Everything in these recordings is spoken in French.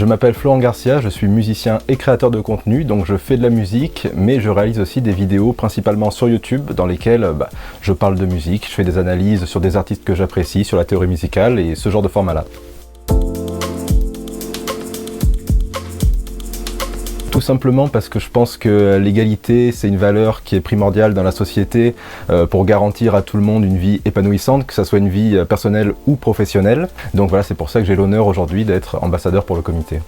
Je m'appelle Florent Garcia, je suis musicien et créateur de contenu, donc je fais de la musique, mais je réalise aussi des vidéos principalement sur YouTube dans lesquelles je parle de musique, je fais des analyses sur des artistes que j'apprécie, sur la théorie musicale et ce genre de format-là. Tout simplement parce que je pense que l'égalité, c'est une valeur qui est primordiale dans la société pour garantir à tout le monde une vie épanouissante, que ce soit une vie personnelle ou professionnelle. Donc voilà, c'est pour ça que j'ai l'honneur aujourd'hui d'être ambassadeur pour le comité.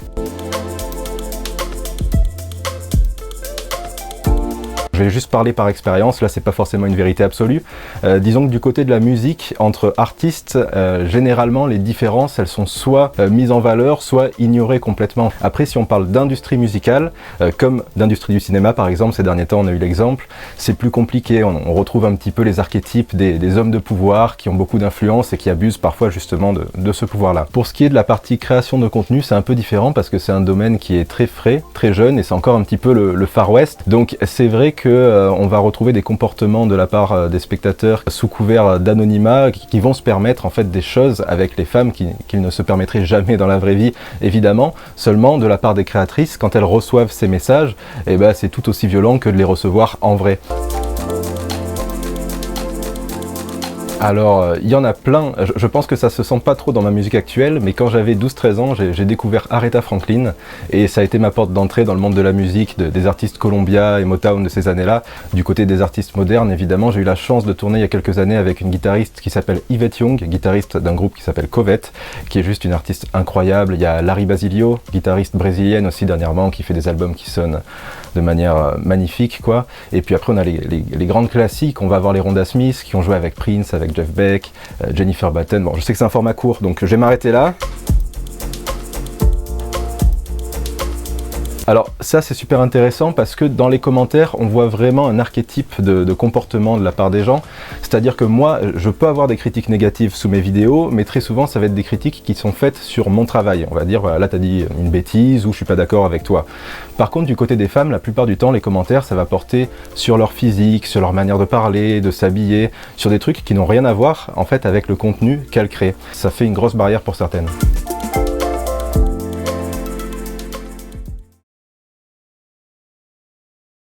Je vais juste parler par expérience, là c'est pas forcément une vérité absolue. Disons que du côté de la musique, entre artistes, généralement les différences elles sont soit mises en valeur, soit ignorées complètement. Après si on parle d'industrie musicale, comme d'industrie du cinéma par exemple, ces derniers temps on a eu l'exemple, c'est plus compliqué, on retrouve un petit peu les archétypes des hommes de pouvoir qui ont beaucoup d'influence et qui abusent parfois justement de ce pouvoir-là. Pour ce qui est de la partie création de contenu, c'est un peu différent parce que c'est un domaine qui est très frais, très jeune et c'est encore un petit peu le Far West. Donc c'est vrai que on va retrouver des comportements de la part des spectateurs sous couvert d'anonymat qui vont se permettre en fait des choses avec les femmes qu'ils ne se permettraient jamais dans la vraie vie évidemment. Seulement de la part des créatrices, quand elles reçoivent ces messages, c'est tout aussi violent que de les recevoir en vrai. Alors, il y en a plein, je pense que ça se sent pas trop dans ma musique actuelle, mais quand j'avais 12-13 ans, j'ai découvert Aretha Franklin, et ça a été ma porte d'entrée dans le monde de la musique, des artistes Columbia et Motown de ces années-là. Du côté des artistes modernes, évidemment, j'ai eu la chance de tourner il y a quelques années avec une guitariste qui s'appelle Yvette Young, guitariste d'un groupe qui s'appelle Covette, qui est juste une artiste incroyable. Il y a Larry Basilio, guitariste brésilienne aussi dernièrement, qui fait des albums qui sonnent de manière magnifique, quoi. Et puis après, on a les grandes classiques, on va avoir les Rhonda Smith, qui ont joué avec Prince, avec Jeff Beck, Jennifer Batten. Bon, je sais que c'est un format court, donc je vais m'arrêter là. Alors ça c'est super intéressant parce que dans les commentaires on voit vraiment un archétype de comportement de la part des gens, c'est-à-dire que moi je peux avoir des critiques négatives sous mes vidéos, mais très souvent ça va être des critiques qui sont faites sur mon travail, on va dire voilà, là t'as dit une bêtise ou je suis pas d'accord avec toi. Par contre du côté des femmes, la plupart du temps les commentaires ça va porter sur leur physique, sur leur manière de parler, de s'habiller, sur des trucs qui n'ont rien à voir en fait avec le contenu qu'elles créent. Ça fait une grosse barrière pour certaines.